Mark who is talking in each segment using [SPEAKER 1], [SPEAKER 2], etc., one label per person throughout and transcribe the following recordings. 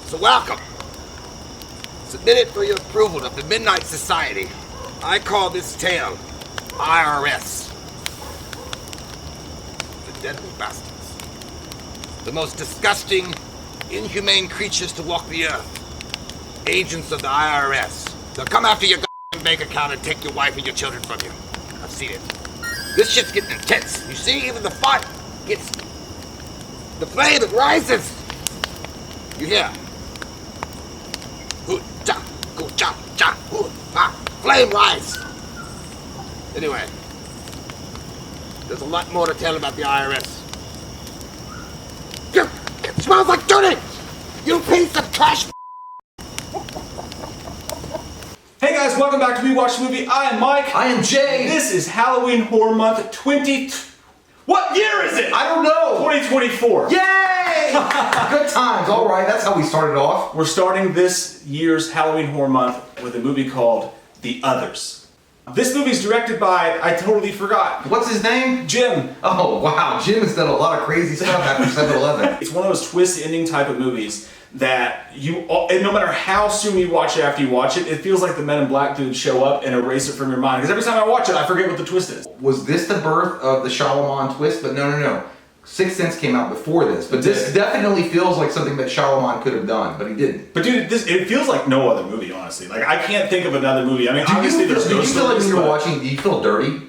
[SPEAKER 1] So welcome. Submitted for your approval of the Midnight Society. I call this tale IRS. The deadly bastards. The most disgusting, inhumane creatures to walk the earth. Agents of the IRS. They'll come after your bank account and take your wife and your children from you. I've seen it. This shit's getting intense. You see, even the fire gets... The flame, it rises. You hear? Flame rise. Anyway, there's a lot more to tell about the IRS. It smells like dirty. You piece of trash.
[SPEAKER 2] Hey guys, welcome back to We Watch the Movie. I am Mike.
[SPEAKER 3] I am Jay.
[SPEAKER 2] This is Halloween Horror Month 20... What year is it?
[SPEAKER 3] I don't know.
[SPEAKER 2] 2024.
[SPEAKER 3] Yay! Good times. All right, that's how we started off.
[SPEAKER 2] We're starting this year's Halloween Horror Month with a movie called The Others. This movie's directed by, I totally forgot.
[SPEAKER 3] What's his name?
[SPEAKER 2] Jim.
[SPEAKER 3] Oh, wow. Jim has done a lot of crazy stuff after 7-Eleven.
[SPEAKER 2] It's one of those twist ending type of movies that and no matter how soon you watch it after you watch it, it feels like the Men in Black dudes show up and erase it from your mind. Because every time I watch it, I forget what the twist is.
[SPEAKER 3] Was this the birth of the Shyamalan twist? But no. Sixth Sense came out before this. But this definitely feels like something that Shyamalan could have done, but he didn't.
[SPEAKER 2] But dude, it feels like no other movie, honestly. Like, I can't think of another movie. I mean, obviously there's
[SPEAKER 3] Did you feel like when you were watching, do you feel dirty?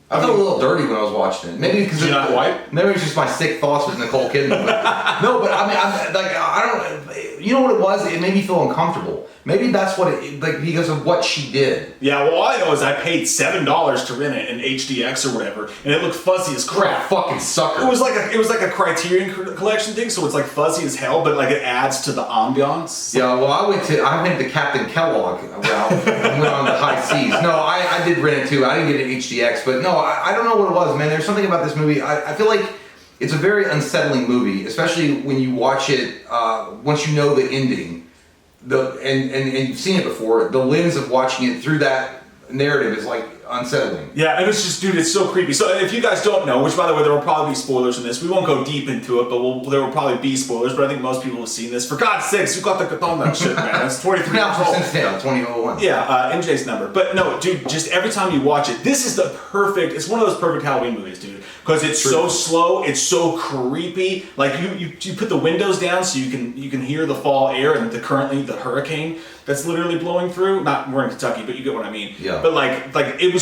[SPEAKER 3] I felt a little dirty when I was watching it. Maybe because
[SPEAKER 2] you're not white.
[SPEAKER 3] Maybe it was just my sick thoughts with Nicole Kidman. But, no, but I mean, I don't. You know what it was? It made me feel uncomfortable. Maybe that's what it because of what she did.
[SPEAKER 2] Yeah. Well, all I know is I paid $7 to rent it in HDX or whatever, and it looked fuzzy as crap.
[SPEAKER 3] Fucking sucker.
[SPEAKER 2] It was like a Criterion Collection thing, so it's like fuzzy as hell, but like it adds to the ambiance.
[SPEAKER 3] Yeah. Well, I went to Captain Kellogg route and went on the high seas. No, I did rent it too. I didn't get it in HDX, but no, I don't know what it was, man. There's something about this movie. I feel like it's a very unsettling movie, especially when you watch it once you know the ending. And you've seen it before. The lens of watching it through that narrative is like unsettling.
[SPEAKER 2] Yeah, and it's just, dude, it's so creepy. So if you guys don't know, which by the way, there will probably be spoilers in this. We won't go deep into it, but there will probably be spoilers. But I think most people have seen this. For God's sakes, you got the Katana shit, man. It's 23 years old.
[SPEAKER 3] 2001.
[SPEAKER 2] Yeah, MJ's number. But no, dude, just every time you watch it, this is it's one of those perfect Halloween movies, dude. Because it's so slow, it's so creepy. Like you put the windows down so you can hear the fall air and currently the hurricane that's literally blowing through. We're in Kentucky, but you get what I mean.
[SPEAKER 3] Yeah.
[SPEAKER 2] But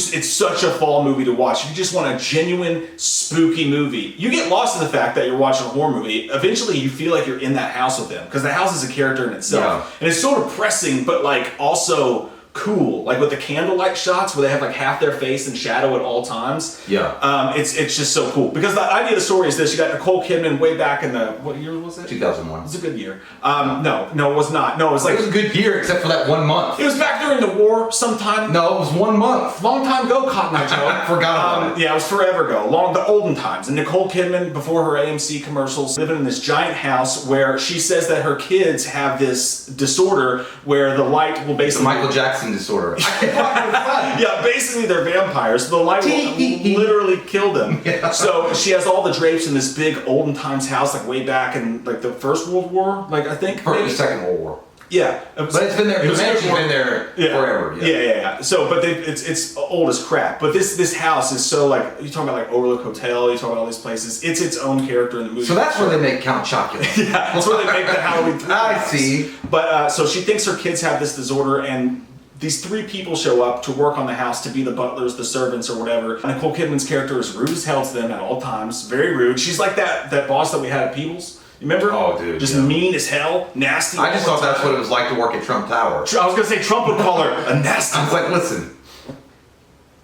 [SPEAKER 2] it's such a fall movie to watch. If you just want a genuine spooky movie, you get lost in the fact that you're watching a horror movie. Eventually you feel like you're in that house with them because the house is a character in itself. Yeah. And it's so depressing, but like also cool, like with the candlelight shots where they have like half their face in shadow at all times.
[SPEAKER 3] Yeah.
[SPEAKER 2] It's just so cool because the idea of the story is this: you got Nicole Kidman way back in what year was it?
[SPEAKER 3] 2001.
[SPEAKER 2] It was a good year. No, it was not. No, it was like
[SPEAKER 3] it was a good year except for that 1 month.
[SPEAKER 2] It was back during the war sometime.
[SPEAKER 3] No, it was 1 month.
[SPEAKER 2] Long time ago, Cotton Eye Joe.
[SPEAKER 3] I forgot about it.
[SPEAKER 2] Yeah, it was forever ago. The olden times. And Nicole Kidman, before her AMC commercials, living in this giant house where she says that her kids have this disorder where the light will basically...
[SPEAKER 3] The Michael Jackson disorder.
[SPEAKER 2] Yeah, basically they're vampires. The light will literally kill them. Yeah. So she has all the drapes in this big olden times house, like way back in like the First World War, like I think.
[SPEAKER 3] The Second World War.
[SPEAKER 2] Yeah,
[SPEAKER 3] but it's been there. The mansion's been there forever.
[SPEAKER 2] Yeah. So, but it's old as crap. But this house is so like you talking about like Overlook Hotel. You talking about all these places. It's its own character in the movie.
[SPEAKER 3] So that's where they make Count Chocula.
[SPEAKER 2] Yeah, that's where they make the Halloween.
[SPEAKER 3] I see.
[SPEAKER 2] But so she thinks her kids have this disorder and. These 3 people show up to work on the house to be the butlers, the servants, or whatever. Nicole Kidman's character is rude as hell to them at all times. Very rude. She's like that boss that we had at Peebles. You remember?
[SPEAKER 3] Oh, dude.
[SPEAKER 2] Just mean as hell, nasty.
[SPEAKER 3] I just thought that's what it was like to work at Trump Tower.
[SPEAKER 2] I was going to say Trump would call her a nasty.
[SPEAKER 3] I was like, listen,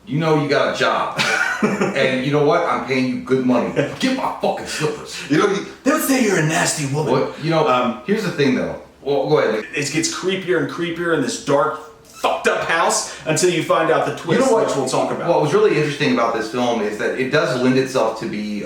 [SPEAKER 3] you know you got a job. And you know what? I'm paying you good money. Get my fucking slippers.
[SPEAKER 2] You know, they would say you're a nasty woman.
[SPEAKER 3] What? You know, here's the thing though. Well, go ahead.
[SPEAKER 2] It gets creepier and creepier in this dark, fucked up house until you find out the twist, which we'll talk about.
[SPEAKER 3] What was really interesting about this film is that it does lend itself to be,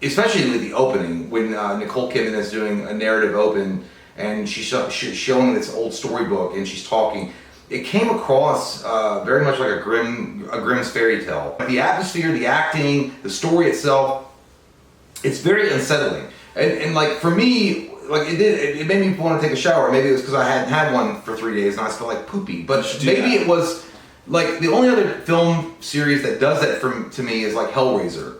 [SPEAKER 3] especially with the opening, when Nicole Kidman is doing a narrative open and she's showing this old storybook and she's talking. It came across very much like a Grimm's fairy tale. The atmosphere, the acting, the story itself, it's very unsettling. And like for me, like it made me want to take a shower. Maybe it was because I hadn't had one for 3 days and I felt like poopy. But maybe it was like the only other film series that does that to me is like Hellraiser.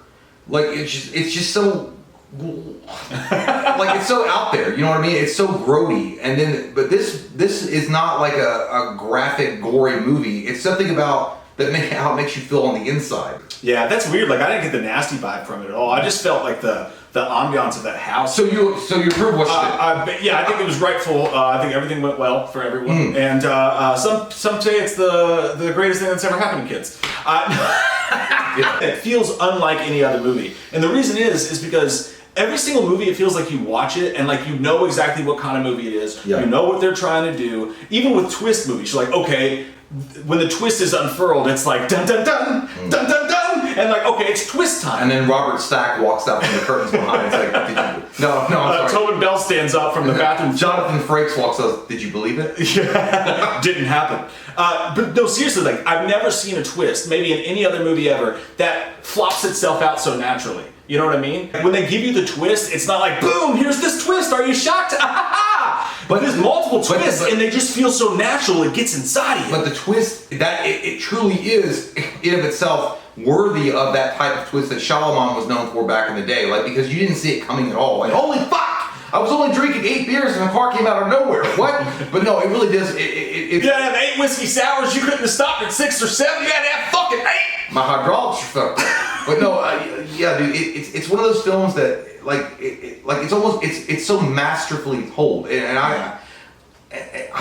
[SPEAKER 3] Like it's just so like it's so out there. You know what I mean? It's so grody. And then but this is not like a graphic, gory movie. It's something about how it makes you feel on the inside.
[SPEAKER 2] Yeah, that's weird. Like I didn't get the nasty vibe from it at all. I just felt like the ambiance of that house.
[SPEAKER 3] So you approve what you did?
[SPEAKER 2] Yeah, I think it was rightful. I think everything went well for everyone. And some say it's the greatest thing that's ever happened to kids. It feels unlike any other movie, and the reason is because every single movie, it feels like you watch it and like you know exactly what kind of movie it is. Yeah. You know what they're trying to do. Even with twist movies, you're like, okay, when the twist is unfurled, it's like dun dun dun dun dun dun, and like okay, it's twist time.
[SPEAKER 3] And then Robert Stack walks out from the curtains behind. It's like, did you? No, I'm sorry.
[SPEAKER 2] Tobin Bell stands up from the bathroom.
[SPEAKER 3] Jonathan Frakes walks out. Did you believe it?
[SPEAKER 2] Yeah, didn't happen. But no, seriously, like I've never seen a twist, maybe in any other movie ever, that flops itself out so naturally. You know what I mean? When they give you the twist, it's not like, boom, here's this twist, are you shocked? But there's multiple twists, and they just feel so natural, it gets inside of you.
[SPEAKER 3] But the twist, that it truly is, in of itself, worthy of that type of twist that Shyamalan was known for back in the day. Like, because you didn't see it coming at all. Like, holy fuck! I was only drinking 8 beers and the car came out of nowhere. What? But no, it really does.
[SPEAKER 2] You had to have 8 whiskey sours, you couldn't have stopped at 6 or 7, you had to have fucking 8!
[SPEAKER 3] My hydraulics are fucked up. But no, yeah, dude, it's one of those films that like it's almost it's so masterfully told, and I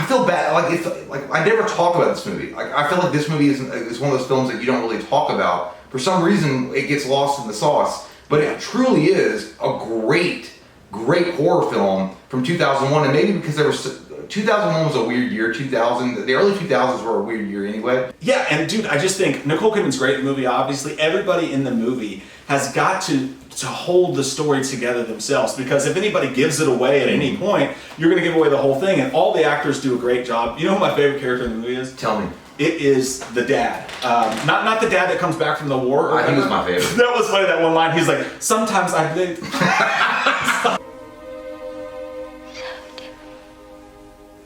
[SPEAKER 3] feel bad. Like I never talk about this movie. Like I feel like this movie is one of those films that you don't really talk about. For some reason, it gets lost in the sauce. But it truly is a great horror film from 2001, and maybe because 2001 was a weird year. The early 2000s were a weird year anyway.
[SPEAKER 2] Yeah, and dude, I just think Nicole Kidman's great in the movie. Obviously, everybody in the movie has got to hold the story together themselves, because if anybody gives it away at any point, you're going to give away the whole thing. And all the actors do a great job. You know who my favorite character in the movie is?
[SPEAKER 3] Tell me.
[SPEAKER 2] It is the dad. Not the dad that comes back from the war.
[SPEAKER 3] I think it was my favorite.
[SPEAKER 2] That was funny. That one line. He's like, sometimes I think.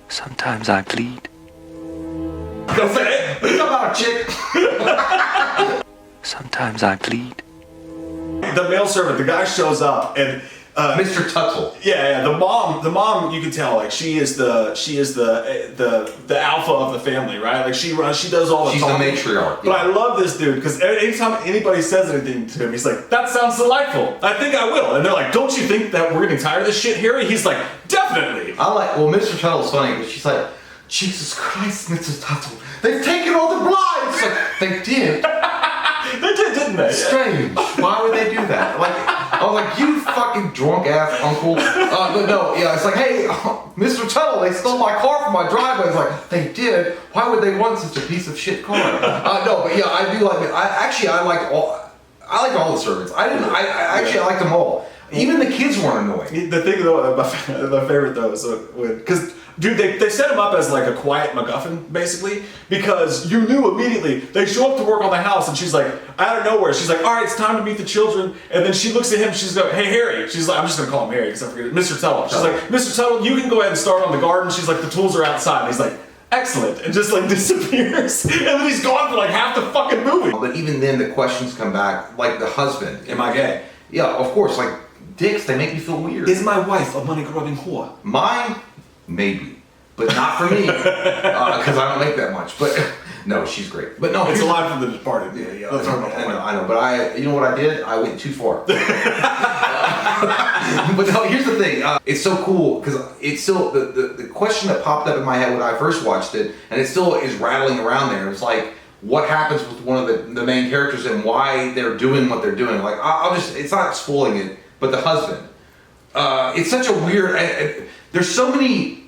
[SPEAKER 4] Sometimes I bleed.
[SPEAKER 2] Go say it.
[SPEAKER 3] What about a chick?
[SPEAKER 4] Sometimes I bleed.
[SPEAKER 2] The male servant, the guy shows up and
[SPEAKER 3] Mr. Tuttle.
[SPEAKER 2] Yeah, the mom, you can tell like she is the alpha of the family, right? Like she does all the
[SPEAKER 3] She's
[SPEAKER 2] talking.
[SPEAKER 3] the matriarch.
[SPEAKER 2] But I love this dude because anytime anybody says anything to him, he's like, "That sounds delightful. I think I will." And they're like, "Don't you think that we're getting tired of this shit, Harry?" He's like, "Definitely."
[SPEAKER 3] Mr. Tuttle's funny because she's like, "Jesus Christ, Mr. Tuttle, they've taken all the blinds." Like, they did.
[SPEAKER 2] They did, didn't they?
[SPEAKER 3] Strange. Why would they do that? Like, I was like, you fucking drunk ass uncle. But no, yeah, it's like, hey, Mr. Tuttle, they stole my car from my driveway. It's like, they did. Why would they want such a piece of shit car? No, but yeah, I do like it. I liked all the servants. I liked them all. Even the kids weren't annoying.
[SPEAKER 2] The thing though, my favorite though, is because dude, they set him up as like a quiet MacGuffin basically, because you knew immediately they show up to work on the house and she's like out of nowhere, she's like, all right, it's time to meet the children, and then she looks at him, she's like, hey Harry, she's like, I'm just gonna call him Harry because I forget it, Mr. Tuttle. She's like, Mr. Tuttle, you can go ahead and start on the garden. She's like, the tools are outside. And he's like, excellent, and just like disappears, and then he's gone for like half the fucking movie.
[SPEAKER 3] But even then, the questions come back, like the husband.
[SPEAKER 2] Am I gay?
[SPEAKER 3] Yeah, of course. Like dicks, they make me feel weird.
[SPEAKER 2] Is my wife a money-grubbing whore?
[SPEAKER 3] Mine, maybe, but not for me, because I don't make that much. But no, she's great. But no,
[SPEAKER 2] it's a line from The Departed.
[SPEAKER 3] Yeah, I know. But you know what I did? I went too far. But no, here's the thing. It's so cool because it's still the question that popped up in my head when I first watched it, and it still is rattling around there. It's like, what happens with one of the main characters and why they're doing what they're doing. Like, it's not spoiling it, but the husband. It's such a weird. There's so many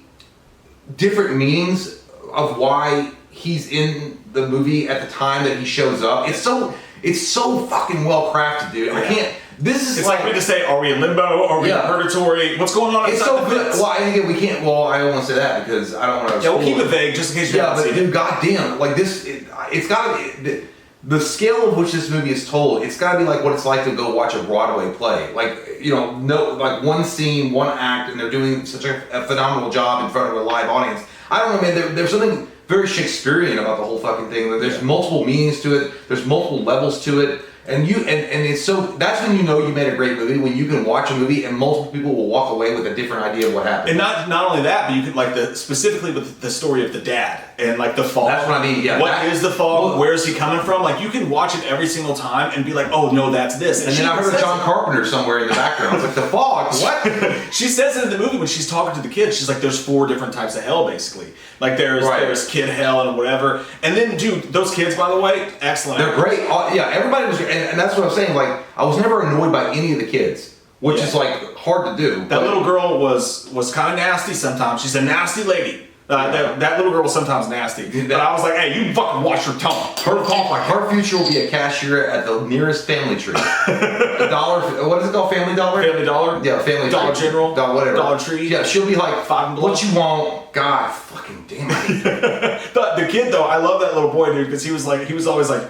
[SPEAKER 3] different meanings of why he's in the movie at the time that he shows up. It's so fucking well crafted, dude. I can't. This is
[SPEAKER 2] it's like we just say, are we in limbo? Are we in purgatory? What's going on?
[SPEAKER 3] It's so good. Well, I think we can't. Well, I don't want to say that because I don't want to.
[SPEAKER 2] Yeah, we'll keep it vague just in case you haven't seen it.
[SPEAKER 3] Dude, goddamn, like this, it's got to. the scale of which this movie is told, it's got to be like what it's like to go watch a Broadway play. Like, like one scene, one act, and they're doing such a phenomenal job in front of a live audience. I don't know, man. There's something very Shakespearean about the whole fucking thing. There's multiple meanings to it. There's multiple levels to it. And it's so, that's when you know you made a great movie, when you can watch a movie and multiple people will walk away with a different idea of what happened.
[SPEAKER 2] And not only that, but you could, like, specifically with the story of the dad and, like, the fog.
[SPEAKER 3] That's what I mean, yeah.
[SPEAKER 2] What is the fog? Where is he coming from? Like, you can watch it every single time and be like, oh, no, that's this.
[SPEAKER 3] And then I heard John Carpenter somewhere in the background. I was like, the fog? What?
[SPEAKER 2] She says it in the movie when she's talking to the kids. She's like, there's 4 different types of hell, basically. Like, there's kid hell and whatever. And then, dude, those kids, by the way, excellent.
[SPEAKER 3] They're great. Yeah, everybody was, and that's what I'm saying. Like, I was never annoyed by any of the kids, which is like hard to do.
[SPEAKER 2] That little girl was kind of nasty sometimes. She's a nasty lady. That little girl was sometimes nasty. But I was like, hey, you fucking watch your tongue.
[SPEAKER 3] Her future will be a cashier at the nearest Family Tree. $1, what is it called? Family Dollar?
[SPEAKER 2] Family Dollar?
[SPEAKER 3] Yeah, Family
[SPEAKER 2] Dollar
[SPEAKER 3] Tree.
[SPEAKER 2] General?
[SPEAKER 3] Whatever.
[SPEAKER 2] Dollar Tree?
[SPEAKER 3] Yeah, she'll be like,
[SPEAKER 2] Five and below.
[SPEAKER 3] what you want? God fucking damn it.
[SPEAKER 2] The kid, though, I love that little boy, dude, because he was always like,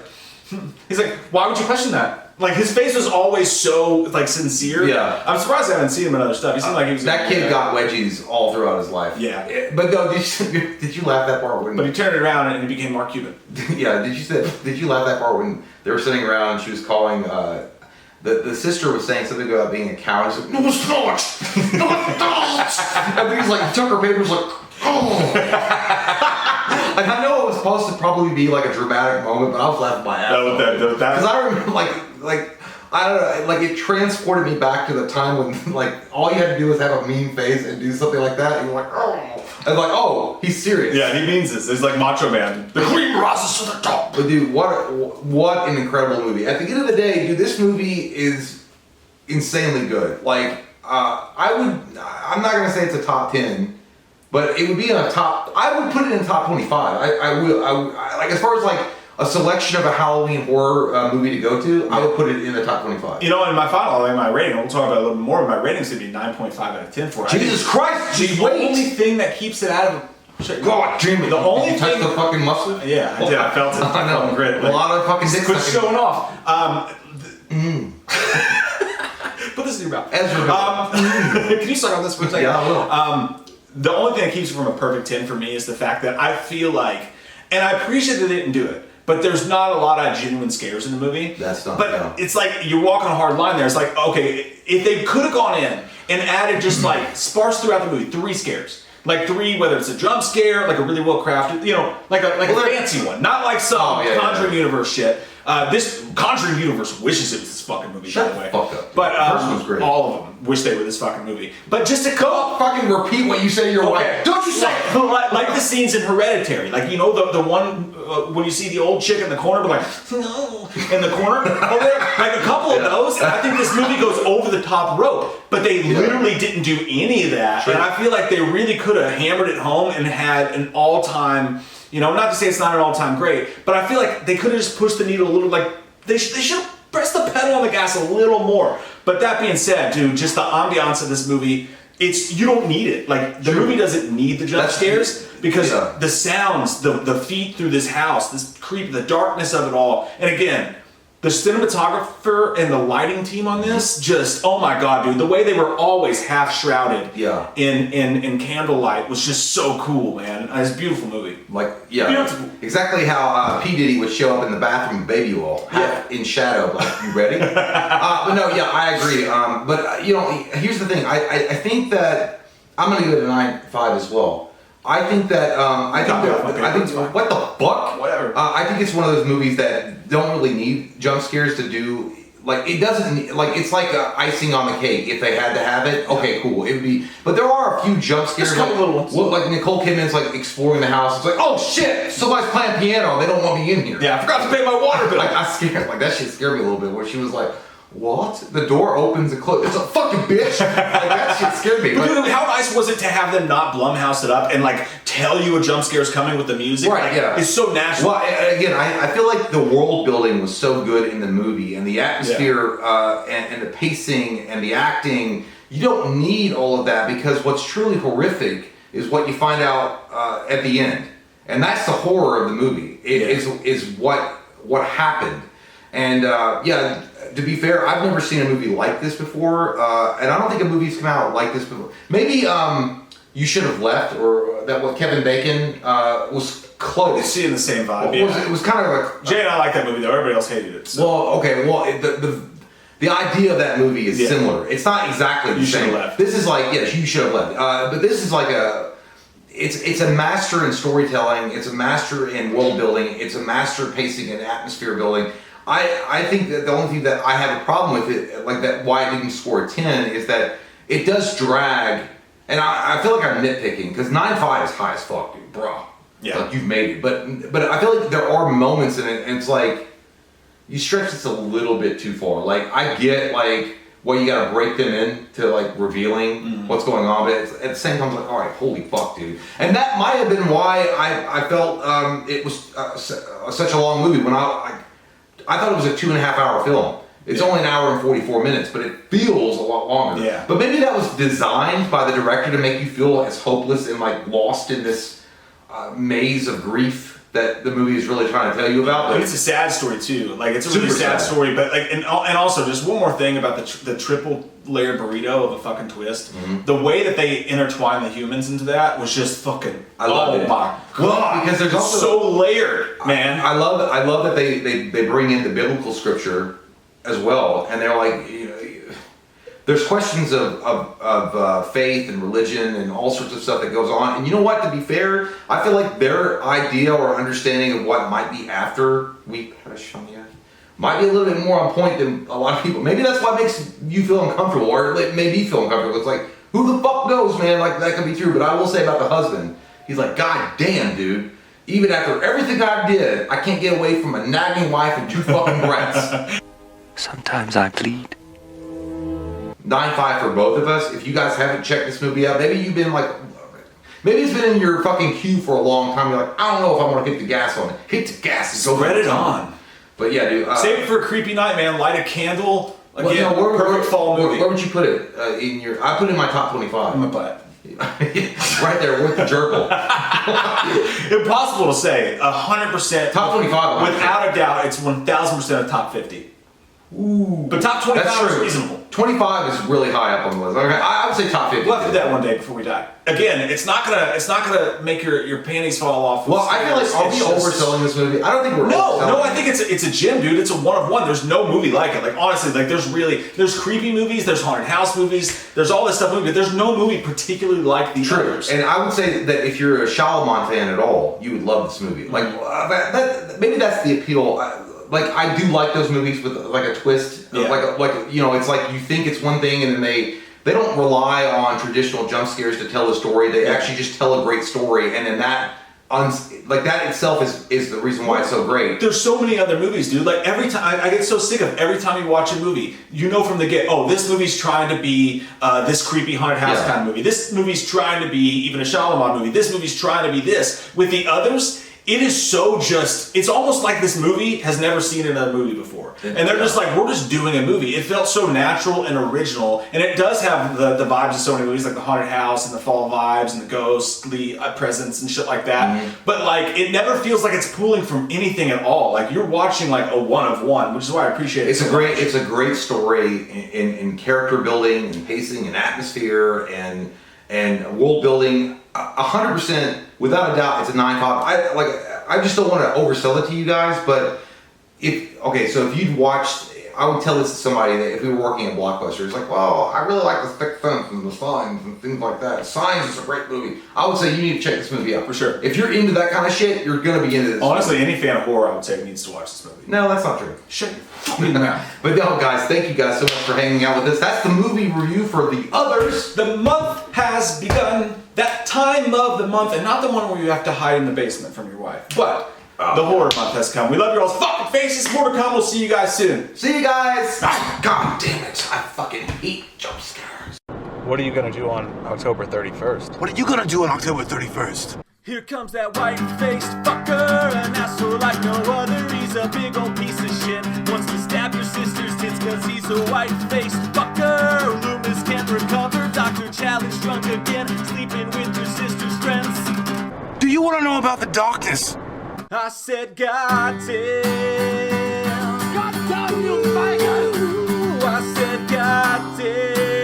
[SPEAKER 2] he's like, why would you question that? Like, his face was always so, like, sincere.
[SPEAKER 3] Yeah.
[SPEAKER 2] I'm surprised I haven't seen him in other stuff. He seemed like he was...
[SPEAKER 3] That kid got wedgies all throughout his life.
[SPEAKER 2] Yeah.
[SPEAKER 3] But no, did you laugh that part when...
[SPEAKER 2] But he turned it around and he became Mark Cuban.
[SPEAKER 3] Yeah, did you laugh that part when they were sitting around and she was calling... The sister was saying something about being a cow. He's like, no, it's not. No, it's not. And then he's like, took her papers like, oh. Like, I know it was supposed to probably be like a dramatic moment, but I was laughing my ass off. Because I remember, like I don't know, like it transported me back to the time when, like, all you had to do was have a mean face and do something like that, and you're like, oh. And like, oh, he's serious.
[SPEAKER 2] Yeah, he means this. It's like Macho Man. The cream rises to the top.
[SPEAKER 3] But dude, what an incredible movie. At the end of the day, dude, this movie is insanely good. Like, I'm not gonna say it's a top 10, but it would be in a top, I would put it in top 25. I like, as far as like a selection of a Halloween horror movie to go to, I would put it in the top 25.
[SPEAKER 2] You know, in my final, like my rating, we'll talk about it a little bit more, but my rating's gonna be 9.5 out of 10 for it.
[SPEAKER 3] Jesus Christ!
[SPEAKER 2] The only thing that keeps it out of...
[SPEAKER 3] God damn it.
[SPEAKER 2] The only
[SPEAKER 3] you touched the fucking muscle?
[SPEAKER 2] Yeah, I did. I felt it.
[SPEAKER 3] I know.
[SPEAKER 2] Grit.
[SPEAKER 3] A lot of fucking dicks.
[SPEAKER 2] Quit showing off. Put this in your mouth. Can you suck on this for a second?
[SPEAKER 3] Yeah, I will.
[SPEAKER 2] The only thing that keeps it from a perfect 10 for me is the fact that I feel like, and I appreciate that they didn't do it, but there's not a lot of genuine scares in the movie.
[SPEAKER 3] That's not.
[SPEAKER 2] But
[SPEAKER 3] no.
[SPEAKER 2] It's like you're walking a hard line there. It's like, okay, if they could have gone in and added just like sparse throughout the movie, 3 scares. Like 3, whether it's a jump scare, like a really well crafted, like a fancy one, not like some Conjuring Universe shit. This Conjuring Universe wishes it was this fucking movie, by the way.
[SPEAKER 3] Fuck up.
[SPEAKER 2] But
[SPEAKER 3] the first one was great.
[SPEAKER 2] All of them wish they were this fucking movie. But just to go,
[SPEAKER 3] fucking repeat what you say to your wife. Don't you say it!
[SPEAKER 2] Like the scenes in Hereditary, like the one when you see the old chick in the corner, but like no, in the corner over there, like a couple of those. And I think this movie goes over the top rope, but they literally didn't do any of that. Sure. And I feel like they really could have hammered it home and had an all-time. Not to say it's not an all-time great, but I feel like they could have just pushed the needle a little. Like they should have pressed the pedal on the gas a little more. But that being said, dude, just the ambiance of this movie, you don't need it. Like the movie doesn't need the jump scares because the sounds, the feet through this house, this creep, the darkness of it all, and again. The cinematographer and the lighting team on this, just, oh my god, dude. The way they were always half shrouded in candlelight was just so cool, man. It's a beautiful movie.
[SPEAKER 3] Beautiful. Exactly how P. Diddy would show up in the bathroom with Baby Oil, half in shadow, like, you ready? But no, I agree. But here's the thing. I think that, I'm going to give it a 9.5 as well. I think that what the fuck?
[SPEAKER 2] Whatever.
[SPEAKER 3] I think it's one of those movies that don't really need jump scares to do. Like it doesn't like it's like icing on the cake. If they had to have it, okay, cool. It would be. But there are a few jump scares.
[SPEAKER 2] There's a couple little ones.
[SPEAKER 3] Like Nicole Kidman's like exploring the house. It's like, oh shit, somebody's playing piano. They don't want me in here.
[SPEAKER 2] Yeah, I forgot to pay my water bill.
[SPEAKER 3] I scared. Like that shit scared me a little bit. Where she was like. What? The door opens and closes. It's a fucking bitch. Like that shit scared me.
[SPEAKER 2] But dude, how nice was it to have them not Blumhouse it up and like tell you a jump scare's coming with the music?
[SPEAKER 3] Right.
[SPEAKER 2] Like, it's so natural.
[SPEAKER 3] Well, again, I feel like the world building was so good in the movie and the atmosphere and the pacing and the acting. You don't need all of that because what's truly horrific is what you find out at the end, and that's the horror of the movie. Is what happened. And yeah, to be fair, I've never seen a movie like this before, and I don't think a movie's come out like this before. Maybe You Should Have Left, or that what Kevin Bacon was close.
[SPEAKER 2] It's seeing the same vibe.
[SPEAKER 3] It was kind of like
[SPEAKER 2] Jay and I like that movie though. Everybody else hated it. So.
[SPEAKER 3] Well, okay, well the idea of that movie is similar. It's not exactly the same.
[SPEAKER 2] Left.
[SPEAKER 3] This is like You Should Have Left, but this is like it's a master in storytelling. It's a master in world building. It's a master pacing and atmosphere building. I think that the only thing that I have a problem with it, like that, why it didn't score a 10, is that it does drag, and I feel like I'm nitpicking because 9.5 is high as fuck, dude, bro.
[SPEAKER 2] Yeah,
[SPEAKER 3] like you've made it, but I feel like there are moments in it, and it's like you stretch this a little bit too far. Like I get like what you got to break them in to like revealing what's going on, but at the same time, it's like, all right, holy fuck, dude. And that might have been why I felt it was such a long movie when I thought it was a 2.5 hour film. It's only an hour and 44 minutes, but it feels a lot longer.
[SPEAKER 2] Yeah.
[SPEAKER 3] But maybe that was designed by the director to make you feel as hopeless and like lost in this maze of grief that the movie is really trying to tell you about.
[SPEAKER 2] But it's a sad story too. Like it's a really sad story. But like, and also just one more thing about the triple layered burrito of a fucking twist. The way that they intertwine the humans into that was just fucking.
[SPEAKER 3] I love it.
[SPEAKER 2] My God.
[SPEAKER 3] Well, because there's also
[SPEAKER 2] so layered, man.
[SPEAKER 3] I love that they bring in the biblical scripture as well, and they're like, you know, there's questions of faith and religion and all sorts of stuff that goes on. And you know what? To be fair, I feel like their idea or understanding of what might be after we might be a little bit more on point than a lot of people. Maybe that's what makes you feel uncomfortable, or it made me feel uncomfortable. It's like, who the fuck knows, man? Like that could be true. But I will say about the husband, he's like, God damn, dude. Even after everything I did, I can't get away from a nagging wife and 2 fucking brats.
[SPEAKER 4] Sometimes I bleed.
[SPEAKER 3] 9.5 for both of us. If you guys haven't checked this movie out, maybe you've been like, maybe it's been in your fucking queue for a long time. You're like, I don't know if I want to hit the gas on it. Hit the gas and go.
[SPEAKER 2] Spread it on.
[SPEAKER 3] But yeah, dude.
[SPEAKER 2] Save it for a creepy night, man. Light a candle. Again,
[SPEAKER 3] well,
[SPEAKER 2] perfect fall movie.
[SPEAKER 3] Where would you put it? In your? I put it in my top 25.
[SPEAKER 2] In my butt.
[SPEAKER 3] Right there with the gerbil.
[SPEAKER 2] Impossible to say. 100%.
[SPEAKER 3] Top 25.
[SPEAKER 2] Without a doubt, it's 1,000% of top 50.
[SPEAKER 3] Ooh.
[SPEAKER 2] But top 25 is reasonable.
[SPEAKER 3] 25 is really high up on the list. Okay, I would say top 50.
[SPEAKER 2] We'll have to do that one day before we die. Again, it's not gonna make your panties fall off.
[SPEAKER 3] Well, I feel like, are we overselling this movie? I don't think we're
[SPEAKER 2] No, I think it's a gem, dude. It's a one of one. There's no movie like it. Like honestly, like there's creepy movies, there's haunted house movies, there's all this stuff movie, but there's no movie particularly like the others. And
[SPEAKER 3] I would say that if you're a Shyamalan fan at all, you would love this movie. Like maybe that's the appeal. Like I do like those movies with like a twist, like you know, it's like you think it's one thing and then they don't rely on traditional jump scares to tell the story. They actually just tell a great story, and then that itself is the reason why it's so great.
[SPEAKER 2] There's so many other movies, dude. Like every time I get so sick of every time you watch a movie, you know from the get, oh, this movie's trying to be this creepy haunted house kind of movie. This movie's trying to be even a Shyamalan movie. This movie's trying to be this. With the others, it is so just, it's almost like this movie has never seen another movie before. And they're just like, we're just doing a movie. It felt so natural and original. And it does have the vibes of so many movies, like the haunted house and the fall vibes and the ghostly presence and shit like that. Mm-hmm. But like, it never feels like it's pulling from anything at all. Like you're watching like a one of one, which is why I appreciate it.
[SPEAKER 3] It's a great story in character building and pacing and atmosphere and world building. 100%, without a doubt, it's a 9.5. I just don't want to oversell it to you guys, but so if you'd watched, I would tell this to somebody that if we were working at Blockbuster, it's like, well, I really like the thick fence and the signs and things like that. Signs is a great movie. I would say you need to check this movie out.
[SPEAKER 2] For sure.
[SPEAKER 3] If you're into that kind of shit, you're going to be into this.
[SPEAKER 2] Honestly, any fan of horror, I would say, needs to watch this movie.
[SPEAKER 3] No, that's not true.
[SPEAKER 2] Shut your fucking mouth.
[SPEAKER 3] But no, guys, thank you guys so much for hanging out with us. That's the movie review for The Others.
[SPEAKER 2] The month has begun. That time of the month, and not the one where you have to hide in the basement from your wife, but the horror month has come. We love your all's fucking faces. More to come. We'll see you guys soon.
[SPEAKER 3] See you guys. God damn it. I fucking hate jump scares.
[SPEAKER 2] What are you going to do on October 31st?
[SPEAKER 1] What are you gonna do on October 31st?
[SPEAKER 5] Here comes that white-faced fucker, an asshole like no other. He's a big old piece of shit. Wants to stab your sister's tits cause he's a white-faced fucker. Loomis can't recover. Dr. Challenge drunk again, sleeping with your sister's friends.
[SPEAKER 1] Do you wanna know about the darkness?
[SPEAKER 5] I said, goddamn.
[SPEAKER 1] God damn you, faggot!
[SPEAKER 5] I said, goddamn.